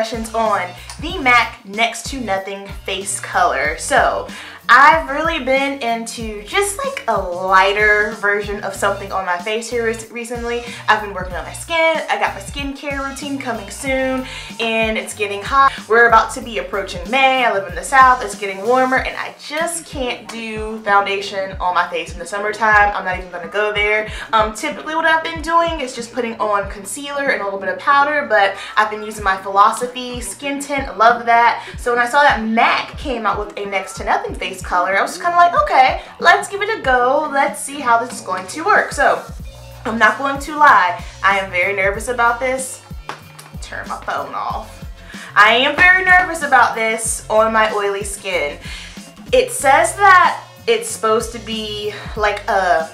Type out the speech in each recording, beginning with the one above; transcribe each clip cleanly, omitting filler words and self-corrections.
impressions on the MAC Next to Nothing face color. So I've really been into just like a lighter version of something on my face here recently. I've been working on my skin. I got my skincare routine coming soon, and it's getting hot. We're about to be approaching May. I live in the South. It's getting warmer, and I just can't do foundation on my face in the summertime. I'm not even gonna go there. Typically what I've been doing is just putting on concealer and a little bit of powder, but I've been using my Philosophy skin tint. I love that. So when I saw that MAC came out with a Next to Nothing face color, I was just kind of like, okay, let's give it a go. Let's see how this is going to work. So I'm not going to lie, I am very nervous about this. Turn my phone off. I am very nervous about this on my oily skin. It says that it's supposed to be like a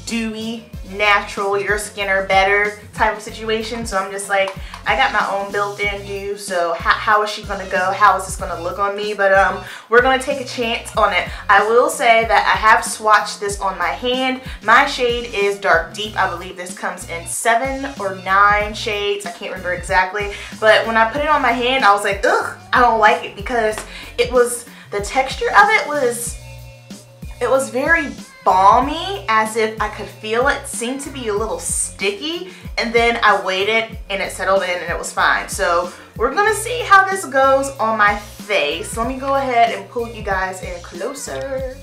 dewy, natural, your skin or better type of situation. So I'm just like, I got my own built-in dew, so how is she gonna go? How is this gonna look on me? But we're gonna take a chance on it. I will say that I have swatched this on my hand. My shade is Dark Deep. I believe this comes in 7 or 9 shades. I can't remember exactly. But when I put it on my hand, I was like, ugh, I don't like it, because the texture of it was very balmy, as if I could feel it. Seemed to be a little sticky, and then I waited and it settled in and it was fine. So we're gonna see how this goes on my face. Let me go ahead and pull you guys in closer.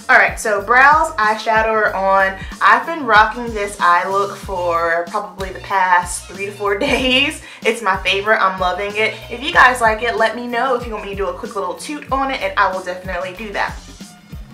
Alright, so brows, eyeshadow are on. I've been rocking this eye look for probably the past 3 to 4 days. It's my favorite. I'm loving it. If you guys like it, let me know if you want me to do a quick little toot on it, and I will definitely do that.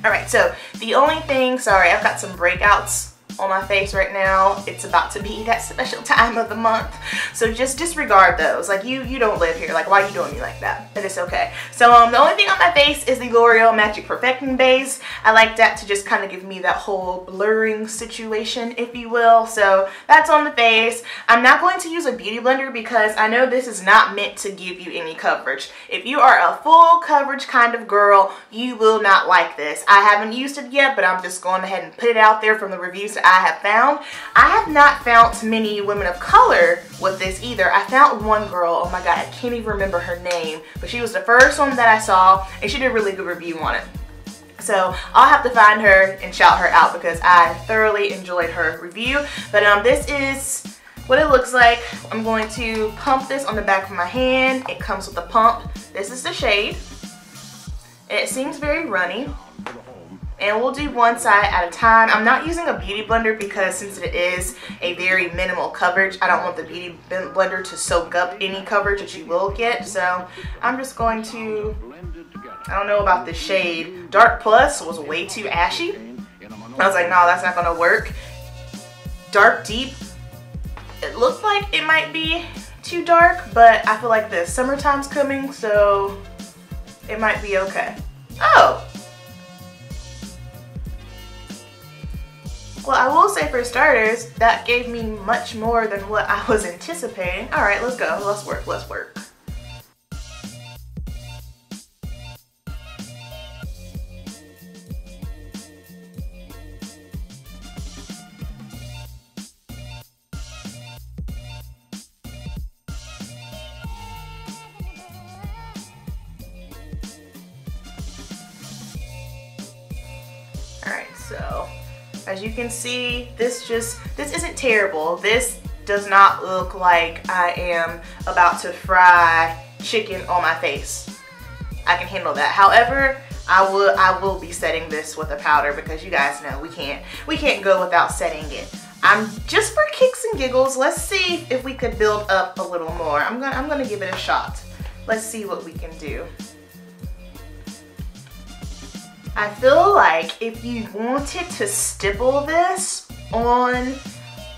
Alright, so the only thing, sorry, I've got some breakouts on my face right now. It's about to be that special time of the month, so just disregard those. Like, you don't live here. Like, why are you doing me like that? But it's okay. So the only thing on my face is the L'Oreal Magic Perfecting Base. I like that to just kind of give me that whole blurring situation, if you will. So that's on the face. I'm not going to use a beauty blender because I know this is not meant to give you any coverage. If you are a full coverage kind of girl, you will not like this. I haven't used it yet, but I'm just going ahead and put it out there from the reviews that I have found. I have not found many women of color with this either. I found one girl, oh my god, I can't even remember her name, but she was the first one that I saw, and she did a really good review on it. So I'll have to find her and shout her out because I thoroughly enjoyed her review. But this is what it looks like. I'm going to pump this on the back of my hand. It comes with a pump. This is the shade. And it seems very runny. And we'll do one side at a time. I'm not using a beauty blender because since it is a very minimal coverage, I don't want the beauty blender to soak up any coverage that you will get. So I'm just going to, I don't know about this shade. Dark Plus was way too ashy. I was like, no, that's not gonna work. Dark Deep, it looked like it might be too dark, but I feel like the summertime's coming, so it might be okay. Oh! Well, I will say for starters, that gave me much more than what I was anticipating. Alright, let's go. Let's work. Let's work. Alright, so as you can see, this isn't terrible. This does not look like I am about to fry chicken on my face. I can handle that. However, I will be setting this with a powder because you guys know we can't go without setting it. Just for kicks and giggles, let's see if we could build up a little more. I'm gonna give it a shot. Let's see what we can do. I feel like if you wanted to stipple this on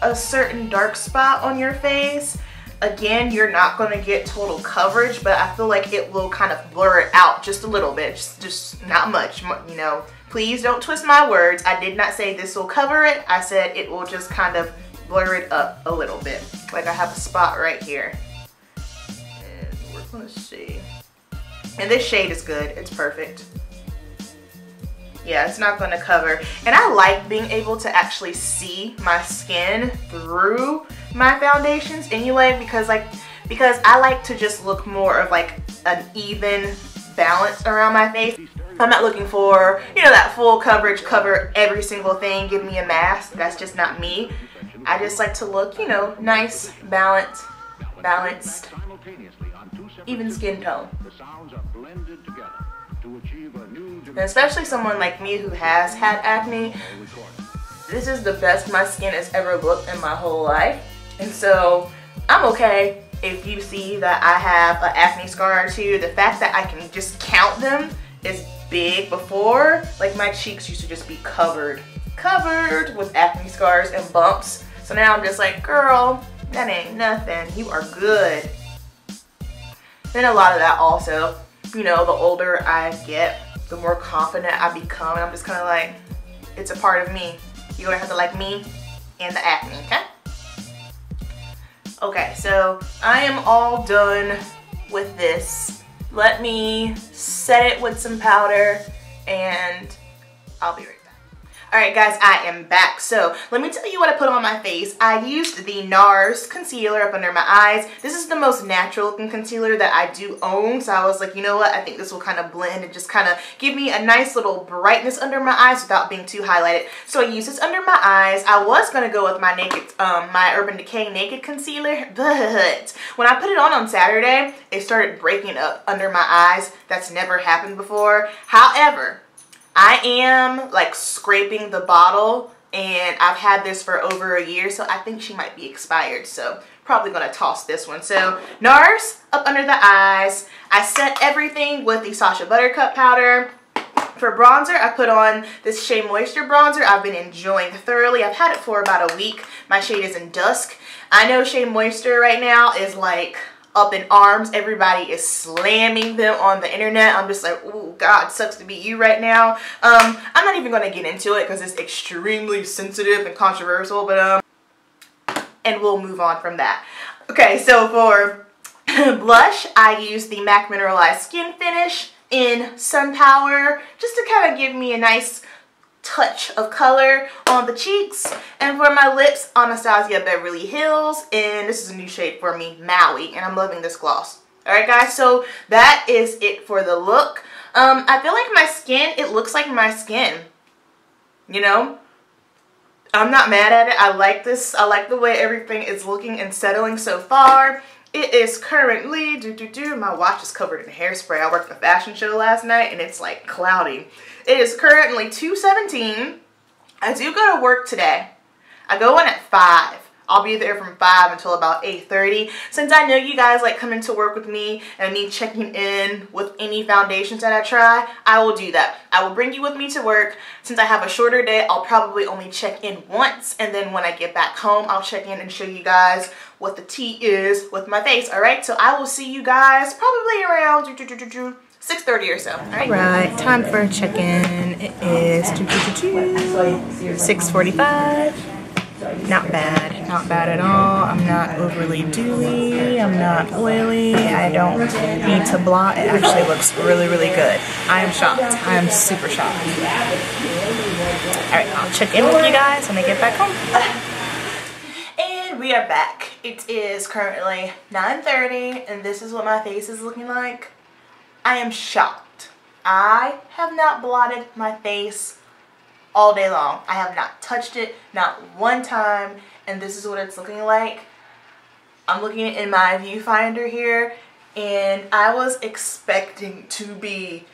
a certain dark spot on your face, again, you're not going to get total coverage, but I feel like it will kind of blur it out just a little bit, just not much, you know. Please don't twist my words. I did not say this will cover it. I said it will just kind of blur it up a little bit. Like I have a spot right here. And we're going to see. And this shade is good. It's perfect. Yeah, it's not going to cover. And I like being able to actually see my skin through my foundations anyway, because like because I like to just look more of like an even balance around my face. I'm not looking for, you know, that full coverage, cover every single thing, give me a mask. That's just not me. I just like to look, you know, nice, balanced, even skin tone. And especially someone like me who has had acne, this is the best my skin has ever looked in my whole life. And so I'm okay if you see that I have an acne scar or two. The fact that I can just count them is big. Before, like, my cheeks used to just be covered with acne scars and bumps. So now I'm just like, girl, that ain't nothing. You are good. Then a lot of that also, you know, the older I get, the more confident I become. And I'm just kind of like, it's a part of me. You're gonna have to like me and the acne, okay? Okay, so I am all done with this. Let me set it with some powder and I'll be right back. Alright guys, I am back. So let me tell you what I put on my face. I used the Nars concealer up under my eyes. This is the most natural looking concealer that I do own. So I was like, you know what? I think this will kind of blend and just kind of give me a nice little brightness under my eyes without being too highlighted. So I used this under my eyes. I was going to go with my my Urban Decay Naked Concealer, but when I put it on Saturday, it started breaking up under my eyes. That's never happened before. However, I am like scraping the bottle and I've had this for over a year, so I think she might be expired, so probably gonna toss this one. So Nars up under the eyes. I set everything with the Sacha Buttercup powder. For bronzer, I put on this Shea Moisture bronzer. I've been enjoying thoroughly. I've had it for about a week. My shade is in Dusk. I know Shea Moisture right now is like up in arms. Everybody is slamming them on the internet. I'm just like, oh God, sucks to be you right now. I'm not even going to get into it because it's extremely sensitive and controversial, but and we'll move on from that. Okay, so for blush, I use the MAC Mineralized Skin Finish in Sun Power, just to kind of give me a nice touch of color on the cheeks. And for my lips, Anastasia Beverly Hills, and this is a new shade for me, Maui, and I'm loving this gloss. Alright guys, so that is it for the look. I feel like my skin, it looks like my skin, you know? I'm not mad at it. I like this. I like the way everything is looking and settling so far. It is currently, my watch is covered in hairspray. I worked the fashion show last night and it's like cloudy. It is currently 2:17. I do go to work today. I go in at 5. I'll be there from 5 until about 8:30. Since I know you guys like coming to work with me and me checking in with any foundations that I try, I will do that. I will bring you with me to work. Since I have a shorter day, I'll probably only check in once, and then when I get back home, I'll check in and show you guys what the tea is with my face. Alright, so I will see you guys probably around 6:30 or so. Alright, time for a check-in. It is 6:45. Not bad. Not bad at all. I'm not overly dewy. I'm not oily. I don't need to blot. It actually looks really, really good. I am shocked. I am super shocked. Alright, I'll check in with you guys when I get back home. And we are back. It is currently 9:30 and this is what my face is looking like. I am shocked. I have not blotted my face all day long. I have not touched it, not one time, and this is what it's looking like. I'm looking in my viewfinder here, and I was expecting to be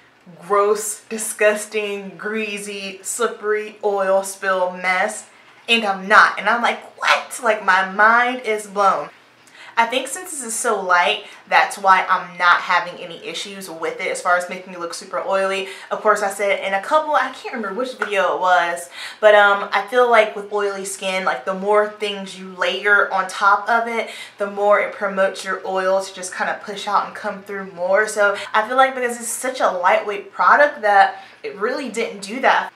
gross, disgusting, greasy, slippery, oil spill mess, and I'm not. And I'm like, what? Like, my mind is blown. I think since this is so light, that's why I'm not having any issues with it as far as making it look super oily. Of course, I said in a couple, I can't remember which video it was, but I feel like with oily skin, like the more things you layer on top of it, the more it promotes your oil to just kind of push out and come through more. So I feel like because it's such a lightweight product that it really didn't do that.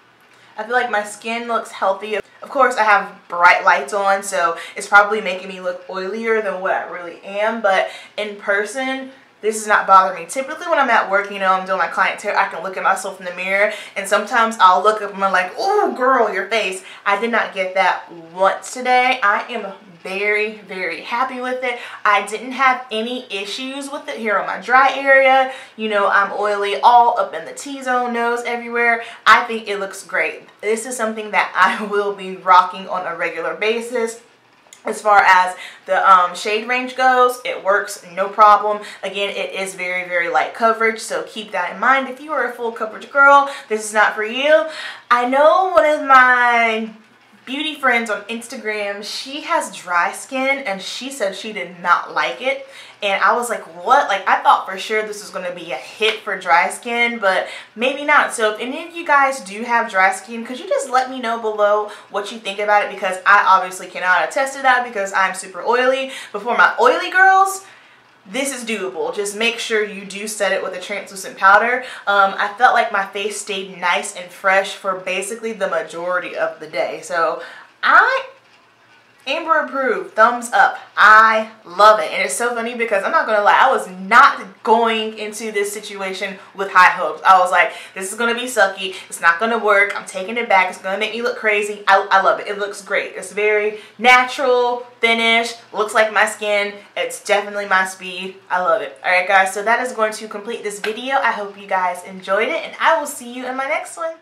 I feel like my skin looks healthy. Of course, I have bright lights on, so it's probably making me look oilier than what I really am, but in person, this does not bother me. Typically when I'm at work, you know, I'm doing my clientele, I can look at myself in the mirror, and sometimes I'll look up and I'm like, oh girl, your face. I did not get that once today. I am very, very happy with it. I didn't have any issues with it here on my dry area. You know, I'm oily all up in the T-zone, nose, everywhere. I think it looks great. This is something that I will be rocking on a regular basis. As far as the shade range goes, it works no problem. Again, it is very, very light coverage, so keep that in mind. If you are a full coverage girl, this is not for you. I know one of my beauty friends on Instagram, she has dry skin, and she said she did not like it. And I was like, what? Like, I thought for sure this was going to be a hit for dry skin, but maybe not. So if any of you guys do have dry skin, could you just let me know below what you think about it? Because I obviously cannot attest to that because I'm super oily. But for my oily girls, this is doable. Just make sure you do set it with a translucent powder. I felt like my face stayed nice and fresh for basically the majority of the day. So Amber approved, thumbs up. I love it. And it's so funny because I'm not gonna lie, I was not going into this situation with high hopes. I was like, this is gonna be sucky, it's not gonna work, I'm taking it back, it's gonna make me look crazy. I love it. It looks great. It's very natural finish, looks like my skin. It's definitely my speed. I love it. Alright guys, so that is going to complete this video. I hope you guys enjoyed it, and I will see you in my next one.